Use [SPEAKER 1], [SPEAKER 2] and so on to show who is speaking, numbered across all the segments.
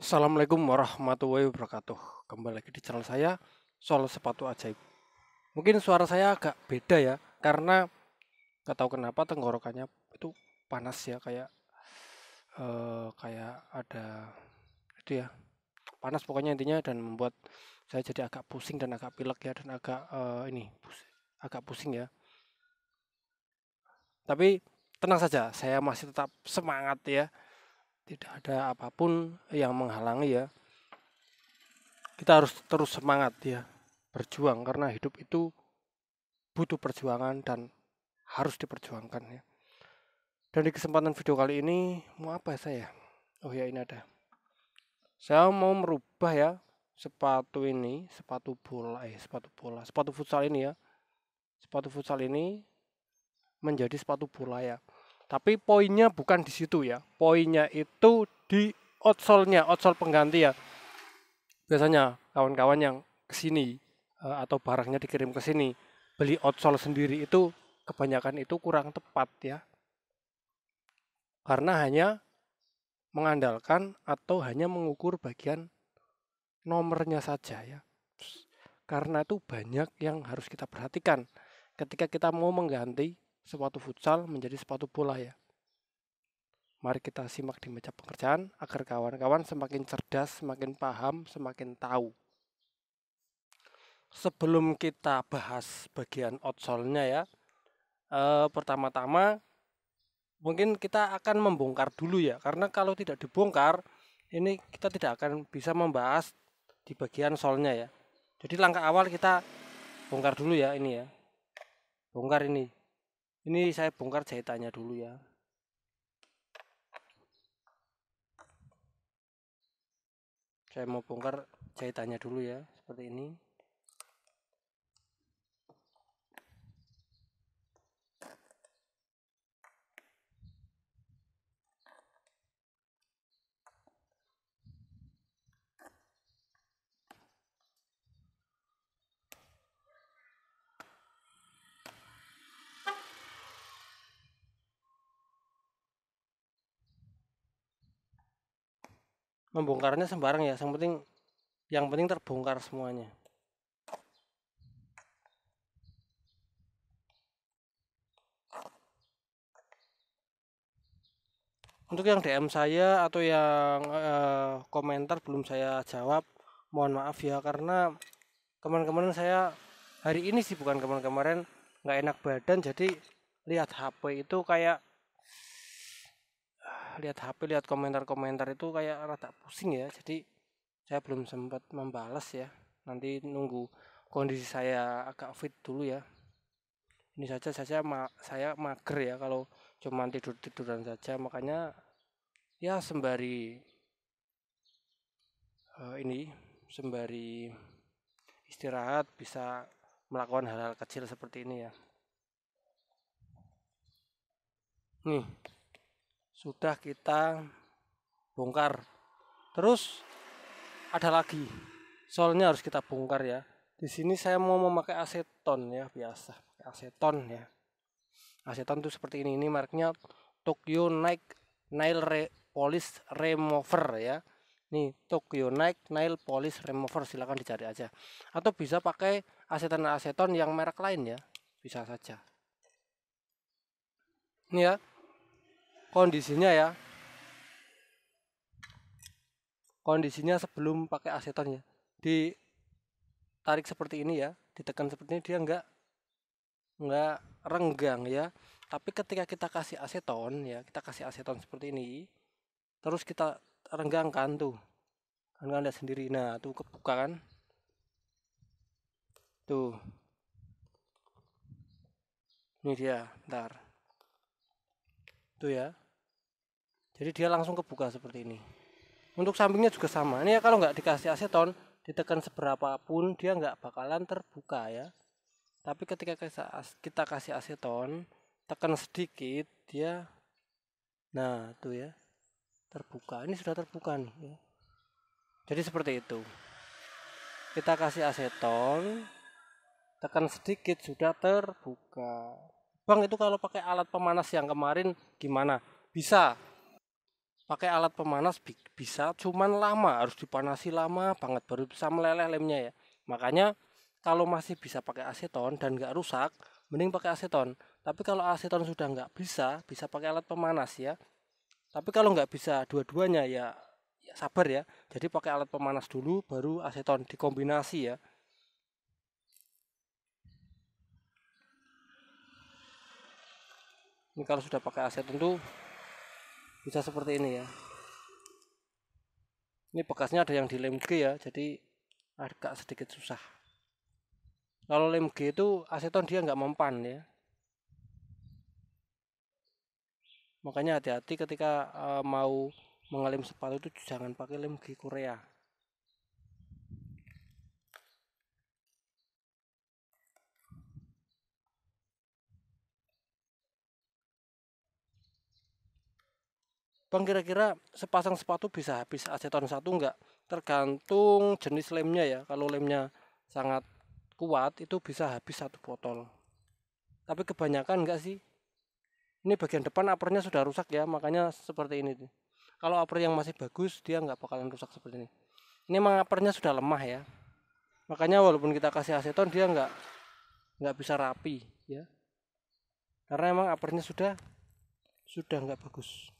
[SPEAKER 1] Assalamualaikum warahmatullahi wabarakatuh. Kembali lagi di channel saya, Soal Sepatu Ajaib. Mungkin suara saya agak beda ya, karena gak tahu kenapa tenggorokannya itu panas ya, kayak ada itu ya, panas pokoknya intinya, dan membuat saya jadi agak pusing dan agak pilek ya, dan agak agak pusing ya. Tapi tenang saja, saya masih tetap semangat ya. Tidak ada apapun yang menghalangi ya. Kita harus terus semangat ya, berjuang, karena hidup itu butuh perjuangan dan harus diperjuangkan ya. Dan di kesempatan video kali ini mau apa saya? Oh ya, ini ada. Saya mau merubah ya sepatu ini, sepatu futsal ini ya. Sepatu futsal ini menjadi sepatu bola ya. Tapi poinnya bukan di situ ya. Poinnya itu di outsole-nya, outsole pengganti ya. Biasanya kawan-kawan yang kesini atau barangnya dikirim ke sini beli outsole sendiri itu kebanyakan itu kurang tepat ya, karena hanya mengandalkan atau hanya mengukur bagian nomornya saja ya. Karena itu banyak yang harus kita perhatikan ketika kita mau mengganti sepatu futsal menjadi sepatu bola ya. Mari kita simak di meja pengerjaan agar kawan-kawan semakin cerdas, semakin paham, semakin tahu. Sebelum kita bahas bagian outsole-nya ya, pertama-tama mungkin kita akan membongkar dulu ya, karena kalau tidak dibongkar ini kita tidak akan bisa membahas di bagian solnya ya. Jadi langkah awal kita bongkar dulu ya, ini ya, bongkar ini saya bongkar jahitannya dulu ya. Saya mau bongkar jahitannya dulu ya, seperti ini. Membongkarnya sembarang ya, yang penting terbongkar semuanya. Untuk yang DM saya atau yang komentar belum saya jawab, mohon maaf ya, karena kemarin-kemarin saya, hari ini sih bukan kemarin-kemarin, nggak enak badan, jadi lihat HP itu kayak lihat komentar-komentar itu kayak rada pusing ya, jadi saya belum sempat membalas ya. Nanti nunggu kondisi saya agak fit dulu ya. Ini saja saya mager ya kalau cuma tiduran saja, makanya ya sembari istirahat bisa melakukan hal-hal kecil seperti ini ya. Nih, sudah kita bongkar. Terus ada lagi, soalnya harus kita bongkar ya. Di sini saya mau memakai aseton ya, biasa pakai aseton ya. Aseton tuh seperti ini. Ini mereknya Tokyo Polish Remover ya. Nih, Tokyo Nail Polish Remover, silahkan dicari aja. Atau bisa pakai aseton yang merek lain ya, bisa saja. Ini ya kondisinya ya. Kondisinya sebelum pakai aseton ya. Ditarik seperti ini ya, ditekan seperti ini, dia nggak renggang ya. Tapi ketika kita kasih aseton ya, kita kasih aseton seperti ini, terus kita renggangkan tuh, kan lihat sendiri. Nah tuh kebuka kan, tuh ini dia, ntar tuh ya, jadi dia langsung kebuka seperti ini. Untuk sampingnya juga sama. Ini ya, kalau nggak dikasih aseton, ditekan seberapa pun dia nggak bakalan terbuka ya. Tapi ketika kita kasih aseton, tekan sedikit dia, nah tuh ya, terbuka. Ini sudah terbuka nih ya. Jadi seperti itu, kita kasih aseton, tekan sedikit sudah terbuka. Bang, itu kalau pakai alat pemanas yang kemarin gimana? Bisa, pakai alat pemanas bisa, cuman lama, harus dipanasi lama banget baru bisa meleleh lemnya ya. Makanya kalau masih bisa pakai aseton dan nggak rusak, mending pakai aseton. Tapi kalau aseton sudah nggak bisa pakai alat pemanas ya. Tapi kalau nggak bisa dua-duanya ya sabar ya. Jadi pakai alat pemanas dulu, baru aseton, dikombinasi ya. Ini kalau sudah pakai aseton tuh bisa seperti ini ya. Ini bekasnya ada yang di lem G ya, jadi agak sedikit susah. Kalau lem G itu aseton dia nggak mempan ya. Makanya hati-hati ketika mau mengelem sepatu itu jangan pakai lem G Korea. Bang, kira-kira sepasang sepatu bisa habis aseton satu enggak? Tergantung jenis lemnya ya. Kalau lemnya sangat kuat itu bisa habis satu botol. Tapi kebanyakan enggak sih. Ini bagian depan uppernya sudah rusak ya, makanya seperti ini tuh. Kalau upper yang masih bagus dia nggak bakalan rusak seperti ini. Ini emang uppernya sudah lemah ya. Makanya walaupun kita kasih aseton dia nggak bisa rapi ya. Karena emang uppernya sudah nggak bagus.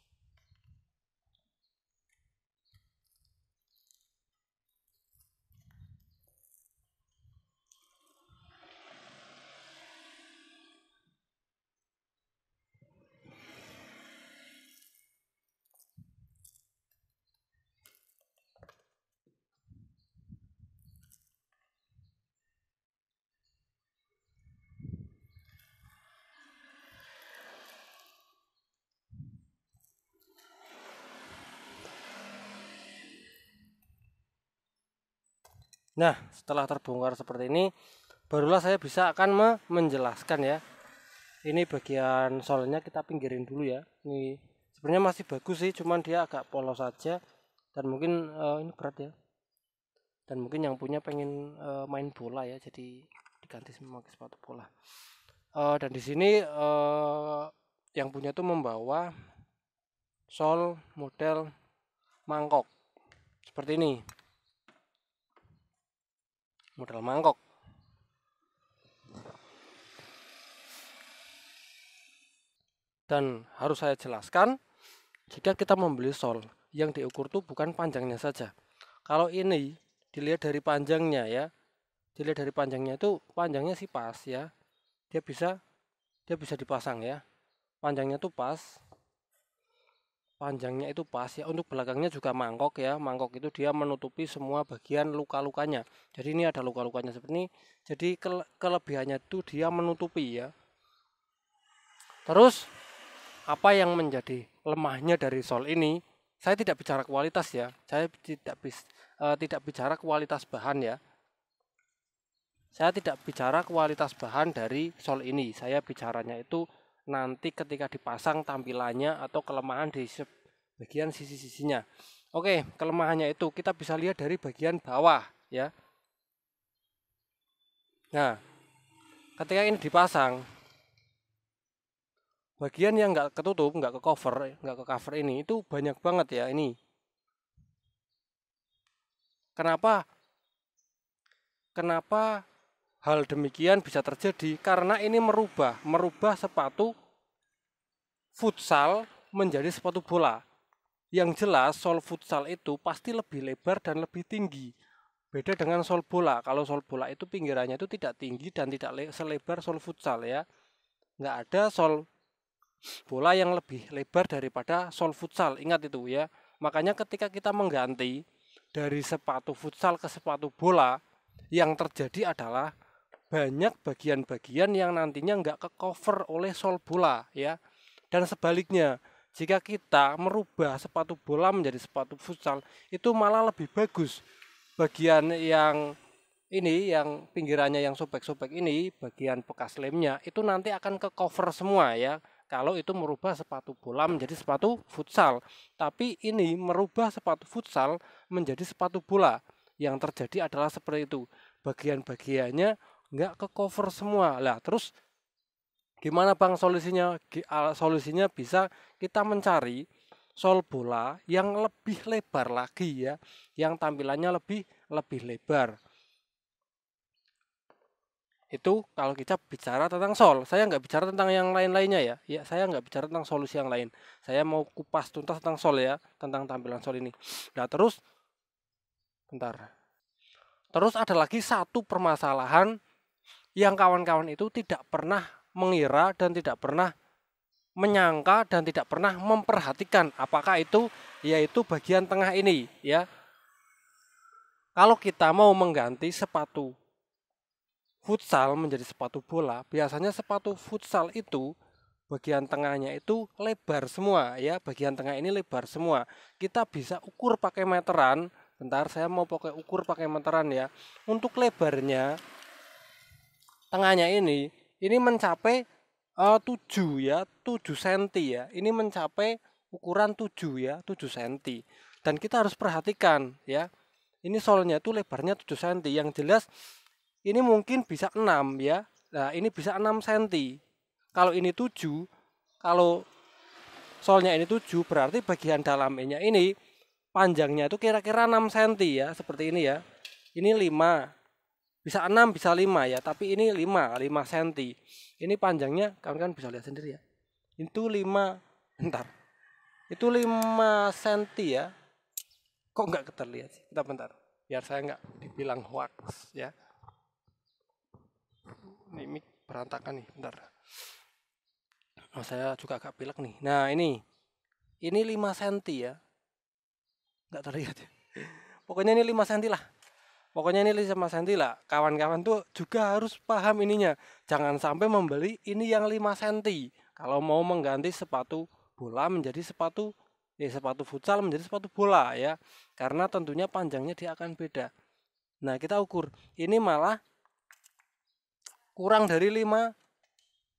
[SPEAKER 1] Nah, setelah terbongkar seperti ini, barulah saya bisa akan menjelaskan ya. Ini bagian solnya kita pinggirin dulu ya. Ini sebenarnya masih bagus sih, cuman dia agak polos saja dan mungkin ini berat ya. Dan mungkin yang punya pengen main bola ya, jadi diganti memakai sepatu bola. Dan di sini yang punya tuh membawa sol model mangkok seperti ini. Model mangkok. Dan harus saya jelaskan, jika kita membeli sol, yang diukur tuh bukan panjangnya saja. Kalau ini dilihat dari panjangnya ya, dilihat dari panjangnya itu panjangnya sih pas ya. Dia bisa dipasang ya. Panjangnya tuh pas. Panjangnya itu pas ya. Untuk belakangnya juga mangkok ya. Mangkok itu dia menutupi semua bagian luka-lukanya. Jadi ini ada luka-lukanya seperti ini. Jadi kelebihannya itu dia menutupi ya. Terus apa yang menjadi lemahnya dari sol ini? Saya tidak bicara kualitas ya. Saya tidak bicara kualitas bahan ya. Saya tidak bicara kualitas bahan dari sol ini. Saya bicaranya itu nanti ketika dipasang tampilannya atau kelemahan di bagian sisi-sisinya. Oke, kelemahannya itu kita bisa lihat dari bagian bawah ya. Nah, ketika ini dipasang, bagian yang nggak ketutup, nggak ke cover ini itu banyak banget ya ini. Kenapa hal demikian bisa terjadi? Karena ini merubah sepatu futsal menjadi sepatu bola. Yang jelas sol futsal itu pasti lebih lebar dan lebih tinggi. Beda dengan sol bola. Kalau sol bola itu pinggirannya itu tidak tinggi dan tidak selebar sol futsal ya. Nggak ada sol bola yang lebih lebar daripada sol futsal. Ingat itu ya. Makanya ketika kita mengganti dari sepatu futsal ke sepatu bola, yang terjadi adalah banyak bagian-bagian yang nantinya nggak ke cover oleh sol bola ya. Dan sebaliknya, jika kita merubah sepatu bola menjadi sepatu futsal, itu malah lebih bagus. Bagian yang ini, yang pinggirannya yang sobek-sobek ini, bagian bekas lemnya, itu nanti akan ke cover semua ya. Kalau itu merubah sepatu bola menjadi sepatu futsal. Tapi ini merubah sepatu futsal menjadi sepatu bola. Yang terjadi adalah seperti itu. Bagian-bagiannya nggak ke cover semua. Lah terus gimana Bang solusinya? Solusinya bisa kita mencari sol bola yang lebih lebar lagi ya, yang tampilannya lebih lebar. Itu kalau kita bicara tentang sol. Saya nggak bicara tentang yang lain-lainnya ya. Ya, saya nggak bicara tentang solusi yang lain. Saya mau kupas tuntas tentang sol ya, tentang tampilan sol ini. Nah, terus bentar. Terus ada lagi satu permasalahan yang kawan-kawan itu tidak pernah mengira dan tidak pernah menyangka dan tidak pernah memperhatikan apakah itu yaitu bagian tengah ini ya. Kalau kita mau mengganti sepatu futsal menjadi sepatu bola, biasanya sepatu futsal itu bagian tengahnya itu lebar semua ya, bagian tengah ini lebar semua. Kita bisa ukur pakai meteran. Bentar, saya mau pakai ukur pakai meteran ya. Untuk lebarnya tengahnya ini mencapai 7 ya, 7 cm ya. Ini mencapai ukuran 7 ya, 7 cm. Dan kita harus perhatikan ya. Ini solnya itu lebarnya 7 cm. Yang jelas ini mungkin bisa 6 ya. Nah, ini bisa 6 cm. Kalau ini 7, kalau solnya ini 7 berarti bagian dalamnya ini panjangnya itu kira-kira 6 cm ya, seperti ini ya. Ini 5. Bisa 6, bisa 5 ya, tapi ini 5 cm. Ini panjangnya kawan-kawan bisa lihat sendiri ya. Itu 5, bentar. Itu 5 cm ya. Kok nggak terlihat sih? Bentar. Biar saya nggak dibilang hoax ya. Ini mic berantakan nih, bentar. Oh, saya juga agak pilek nih. Nah, ini 5 cm ya. Nggak terlihat ya. Pokoknya ini 5 cm lah. Pokoknya ini 5 cm lah. Kawan-kawan tuh juga harus paham ininya. Jangan sampai membeli ini yang 5 cm. Kalau mau mengganti sepatu bola menjadi sepatu futsal menjadi sepatu bola ya. Karena tentunya panjangnya dia akan beda. Nah, kita ukur. Ini malah kurang dari 5.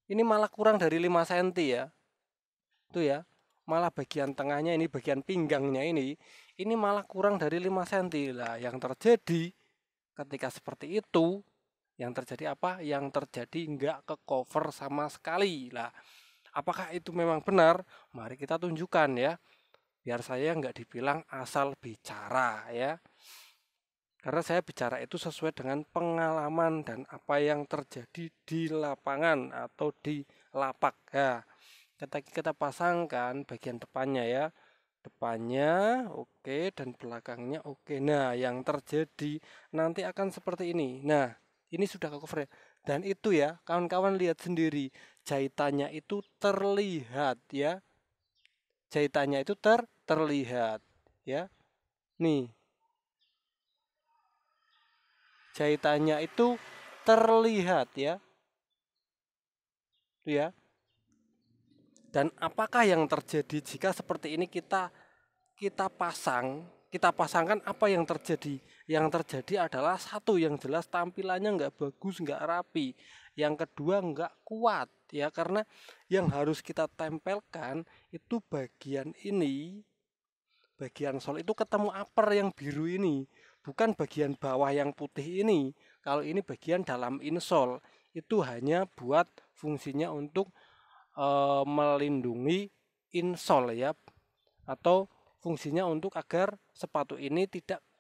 [SPEAKER 1] Ini malah kurang dari 5 cm ya. Itu ya. Malah bagian tengahnya ini, bagian pinggangnya ini malah kurang dari 5 cm. Lah, yang terjadi ketika seperti itu, yang terjadi apa? Yang terjadi nggak ke cover sama sekali. Lah, apakah itu memang benar? Mari kita tunjukkan ya. Biar saya nggak dibilang asal bicara ya. Karena saya bicara itu sesuai dengan pengalaman dan apa yang terjadi di lapangan atau di lapak. Ya, kita pasangkan bagian depannya ya. Depannya oke dan belakangnya oke. Nah, yang terjadi nanti akan seperti ini. Nah, ini sudah ke cover ya. Dan itu ya, kawan-kawan lihat sendiri, jahitannya itu terlihat ya. Jahitannya itu terlihat ya. Nih. Jahitannya itu terlihat ya. Itu ya. Dan apakah yang terjadi jika seperti ini kita pasangkan, apa yang terjadi? Yang terjadi adalah satu, yang jelas tampilannya nggak bagus, nggak rapi. Yang kedua nggak kuat ya, karena yang harus kita tempelkan itu bagian ini, bagian sol itu ketemu upper yang biru ini, bukan bagian bawah yang putih ini. Kalau ini bagian dalam insole itu hanya buat fungsinya untuk melindungi insole ya, atau fungsinya untuk agar sepatu ini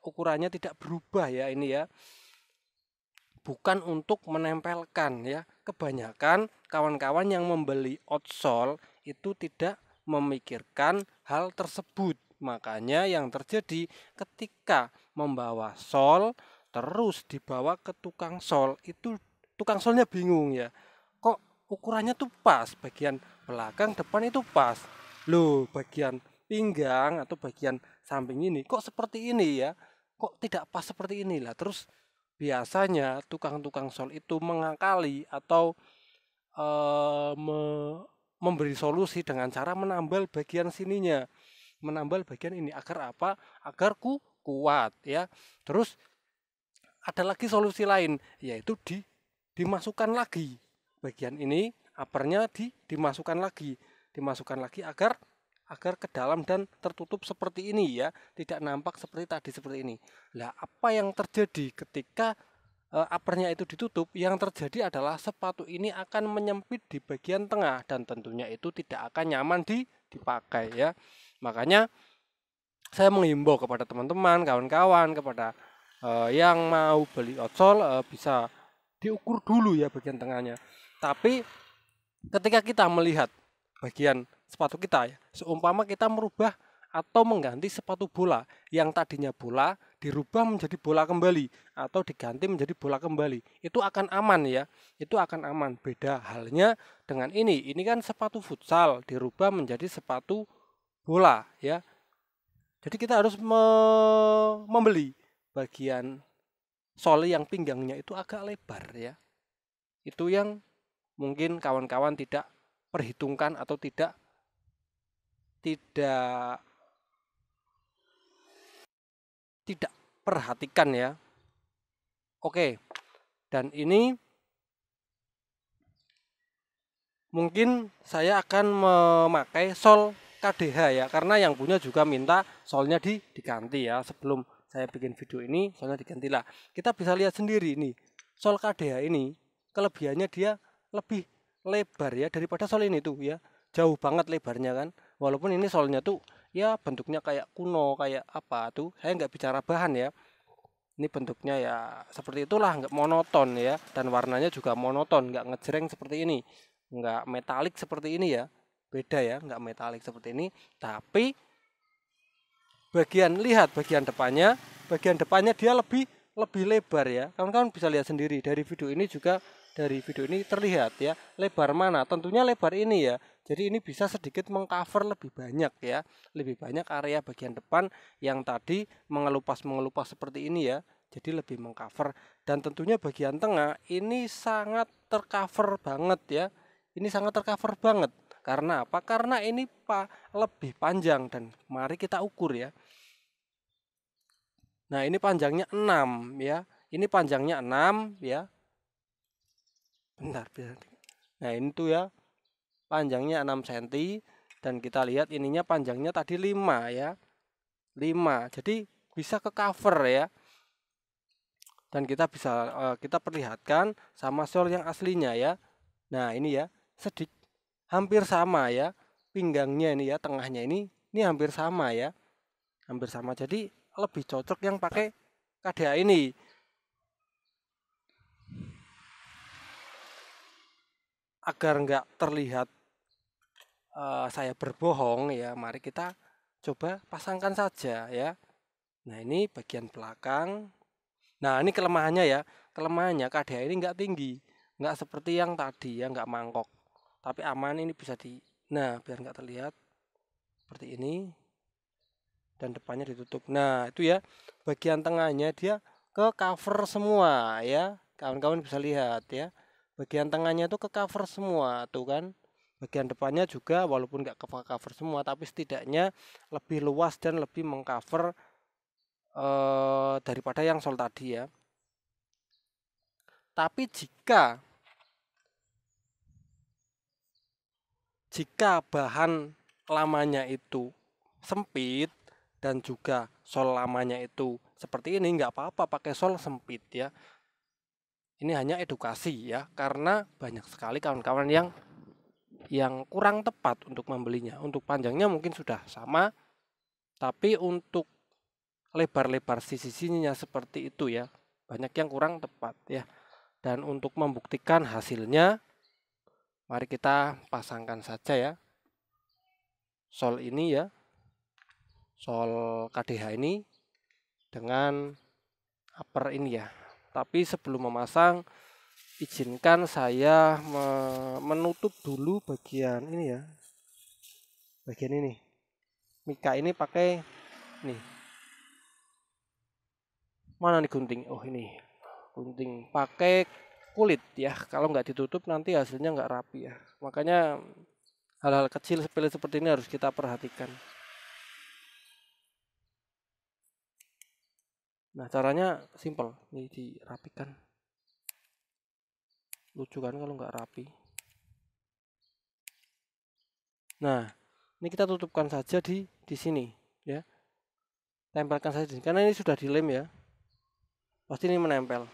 [SPEAKER 1] ukurannya tidak berubah ya, ini ya. Bukan untuk menempelkan ya. Kebanyakan kawan-kawan yang membeli outsole itu tidak memikirkan hal tersebut. Makanya yang terjadi ketika membawa sol terus dibawa ke tukang sol, itu tukang solnya bingung ya. Kok ukurannya tuh pas, bagian belakang depan itu pas. Loh, bagian pinggang atau bagian samping ini kok seperti ini ya, kok tidak pas seperti inilah. Terus biasanya tukang-tukang sol itu mengakali atau memberi solusi dengan cara menambal bagian sininya, menambal bagian ini agar apa? Agar kuat ya. Terus ada lagi solusi lain, yaitu dimasukkan lagi bagian ini, uppernya dimasukkan lagi agar ke dalam dan tertutup seperti ini ya, tidak nampak seperti tadi seperti ini. Lah, apa yang terjadi ketika uppernya itu ditutup? Yang terjadi adalah sepatu ini akan menyempit di bagian tengah dan tentunya itu tidak akan nyaman dipakai ya. Makanya saya menghimbau kepada teman-teman, kawan-kawan, kepada yang mau beli outsole bisa diukur dulu ya bagian tengahnya. Tapi ketika kita melihat bagian sepatu kita ya, seumpama kita merubah atau mengganti sepatu bola yang tadinya bola dirubah menjadi bola kembali atau diganti menjadi bola kembali, itu akan aman ya, itu akan aman. Beda halnya dengan ini kan sepatu futsal dirubah menjadi sepatu bola ya. Jadi kita harus membeli bagian sole yang pinggangnya itu agak lebar ya. Itu yang mungkin kawan-kawan tidak perhitungkan atau tidak perhatikan ya. Oke. Dan ini mungkin saya akan memakai sol KDH ya, karena yang punya juga minta solnya diganti ya. Sebelum saya bikin video ini solnya digantilah. Kita bisa lihat sendiri nih, sol KDH ini kelebihannya dia lebih lebar ya daripada sol ini tuh ya. Jauh banget lebarnya kan. Walaupun ini solnya tuh ya bentuknya kayak kuno, kayak apa tuh. Saya nggak bicara bahan ya. Ini bentuknya ya seperti itulah, nggak monoton ya, dan warnanya juga monoton, nggak ngejreng seperti ini, nggak metalik seperti ini ya, beda ya, nggak metalik seperti ini. Tapi lihat bagian depannya dia lebih lebar ya, kawan-kawan bisa lihat sendiri dari video ini juga. Dari video ini terlihat ya, lebar mana, tentunya lebar ini ya. Jadi ini bisa sedikit mengcover lebih banyak ya, lebih banyak area bagian depan yang tadi mengelupas seperti ini ya. Jadi lebih mengcover, dan tentunya bagian tengah ini sangat tercover banget ya. Ini sangat tercover banget. Karena apa? Karena ini lebih panjang, dan mari kita ukur ya. Nah, ini panjangnya 6 ya. Ini panjangnya 6 ya. Bentar. Nah, ini tuh ya, panjangnya 6 cm, dan kita lihat ininya panjangnya tadi 5 ya. 5. Jadi bisa ke cover ya. Dan kita bisa kita perlihatkan sama sol yang aslinya ya. Nah, ini ya, sedikit hampir sama ya. Pinggangnya ini ya, tengahnya ini hampir sama ya. Hampir sama. Jadi lebih cocok yang pakai KDA ini. Agar nggak terlihat saya berbohong ya, mari kita coba pasangkan saja ya. Nah, ini bagian belakang. Nah, ini kelemahannya ya. Kelemahannya KDA ini nggak tinggi, nggak seperti yang tadi ya, nggak mangkok. Tapi aman, ini bisa nah, biar nggak terlihat seperti ini, dan depannya ditutup. Nah, itu ya, bagian tengahnya dia ke cover semua ya. Kawan-kawan bisa lihat ya. Bagian tengahnya itu ke cover semua tuh kan. Bagian depannya juga walaupun nggak cover semua, tapi setidaknya lebih luas dan lebih mengcover daripada yang sol tadi ya. Tapi jika bahan lamanya itu sempit dan juga sol lamanya itu seperti ini, nggak apa-apa pakai sol sempit ya. Ini hanya edukasi ya, karena banyak sekali kawan-kawan yang kurang tepat untuk membelinya. Untuk panjangnya mungkin sudah sama, tapi untuk lebar-lebar sisi-sisinya seperti itu ya, banyak yang kurang tepat ya. Dan untuk membuktikan hasilnya, mari kita pasangkan saja ya sol ini ya, sol KDH ini dengan upper ini ya. Tapi sebelum memasang, izinkan saya menutup dulu bagian ini ya. Bagian ini. Mika ini pakai nih. Mana nih gunting? Oh, ini. Gunting pakai kulit ya. Kalau nggak ditutup nanti hasilnya nggak rapi ya. Makanya hal-hal kecil sepele seperti ini harus kita perhatikan. Nah, caranya simple. Ini dirapikan. Lucu kan kalau nggak rapi. Nah, ini kita tutupkan saja di sini ya. Tempelkan saja di sini. Karena ini sudah dilem ya. Pasti ini menempel.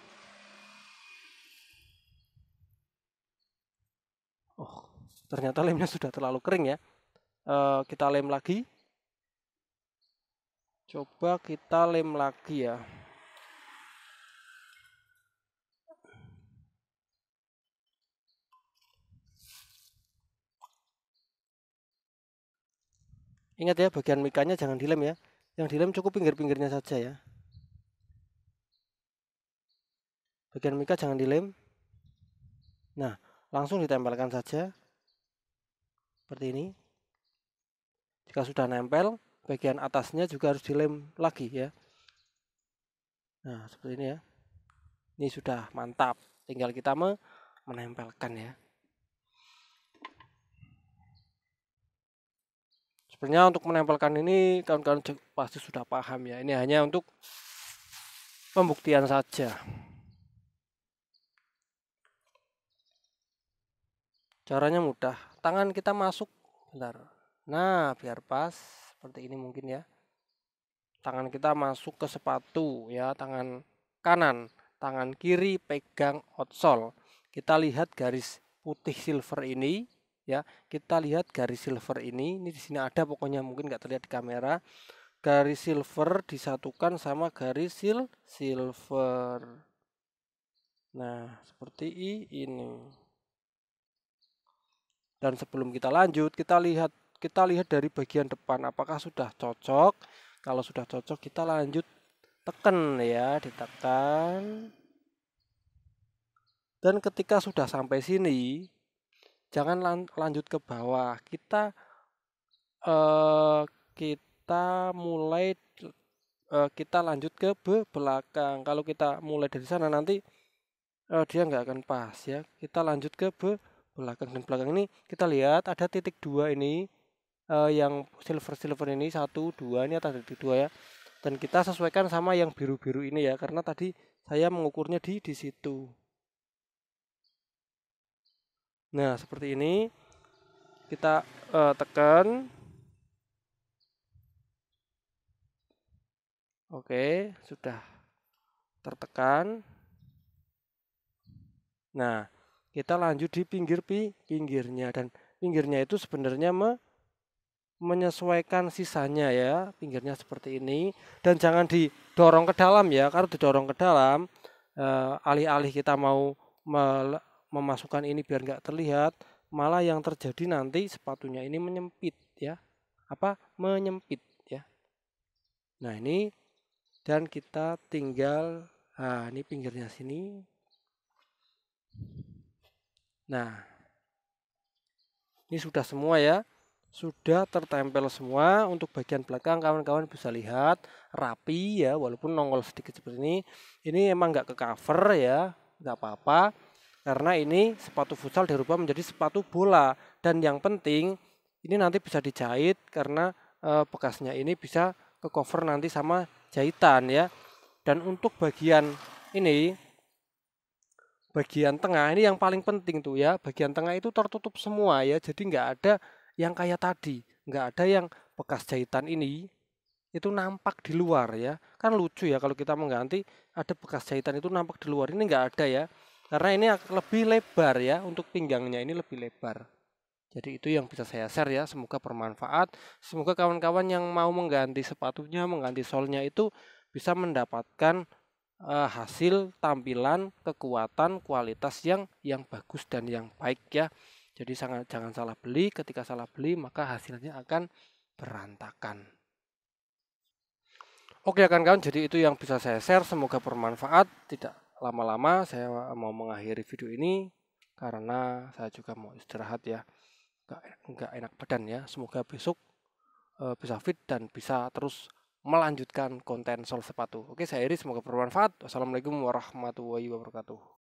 [SPEAKER 1] Oh, ternyata lemnya sudah terlalu kering ya. Kita lem lagi. Coba kita lem lagi ya. Ingat ya, bagian mikanya jangan dilem ya. Yang dilem cukup pinggir-pinggirnya saja ya. Bagian mika jangan dilem. Nah, langsung ditempelkan saja. Seperti ini. Jika sudah nempel, bagian atasnya juga harus dilem lagi ya. Nah, seperti ini ya. Ini sudah mantap. Tinggal kita menempelkan ya. Sebenarnya untuk menempelkan ini kawan-kawan pasti sudah paham ya. Ini hanya untuk pembuktian saja. Caranya mudah. Tangan kita masuk, bentar. Nah, biar pas seperti ini mungkin ya. Tangan kita masuk ke sepatu ya, tangan kanan, tangan kiri pegang outsole. Kita lihat garis putih silver ini ya. Kita lihat garis silver ini. Ini di sini ada pokoknya, mungkin nggak terlihat di kamera. Garis silver disatukan sama garis silver. Nah, seperti ini. Dan sebelum kita lanjut, kita lihat dari bagian depan apakah sudah cocok. Kalau sudah cocok, kita lanjut tekan ya, ditekan. Dan ketika sudah sampai sini, jangan lanjut ke bawah. Kita mulai kita lanjut ke belakang. Kalau kita mulai dari sana nanti dia nggak akan pas ya. Kita lanjut ke belakang, dan belakang ini kita lihat ada titik 2 ini, yang silver ini 1 2, ini atas titik 2 ya. Dan kita sesuaikan sama yang biru-biru ini ya, karena tadi saya mengukurnya di situ. Nah, seperti ini kita tekan. Oke, sudah tertekan. Nah, kita lanjut di pinggirnya, dan pinggirnya itu sebenarnya menyesuaikan sisanya ya, pinggirnya seperti ini. Dan jangan didorong ke dalam ya, kalau didorong ke dalam alih-alih kita mau memasukkan ini biar nggak terlihat, malah yang terjadi nanti sepatunya ini menyempit ya, menyempit ya. Nah ini, dan kita tinggal, nah ini pinggirnya sini. Nah ini sudah semua ya, sudah tertempel semua. Untuk bagian belakang kawan-kawan bisa lihat rapi ya, walaupun nongol sedikit seperti ini. Ini emang nggak ke cover ya, nggak apa-apa, karena ini sepatu futsal dirubah menjadi sepatu bola. Dan yang penting ini nanti bisa dijahit, karena bekasnya ini bisa ke cover nanti sama jahitan ya. Dan untuk bagian ini, bagian tengah ini yang paling penting tuh ya, bagian tengah itu tertutup semua ya, jadi nggak ada yang kayak tadi, nggak ada yang bekas jahitan ini itu nampak di luar ya. Kan lucu ya kalau kita mengganti ada bekas jahitan itu nampak di luar, ini nggak ada ya, karena ini lebih lebar ya, untuk pinggangnya ini lebih lebar. Jadi itu yang bisa saya share ya, semoga bermanfaat. Semoga kawan-kawan yang mau mengganti sepatunya, mengganti solnya itu bisa mendapatkan hasil tampilan, kekuatan, kualitas yang bagus dan yang baik ya. Jadi jangan salah beli. Ketika salah beli maka hasilnya akan berantakan. Oke kawan-kawan, jadi itu yang bisa saya share, semoga bermanfaat. Tidak lama-lama saya mau mengakhiri video ini karena saya juga mau istirahat ya. Nggak enak badan ya. Semoga besok bisa fit dan bisa terus melanjutkan konten soal sepatu. Oke, saya Iri, semoga bermanfaat. Wassalamualaikum warahmatullahi wabarakatuh.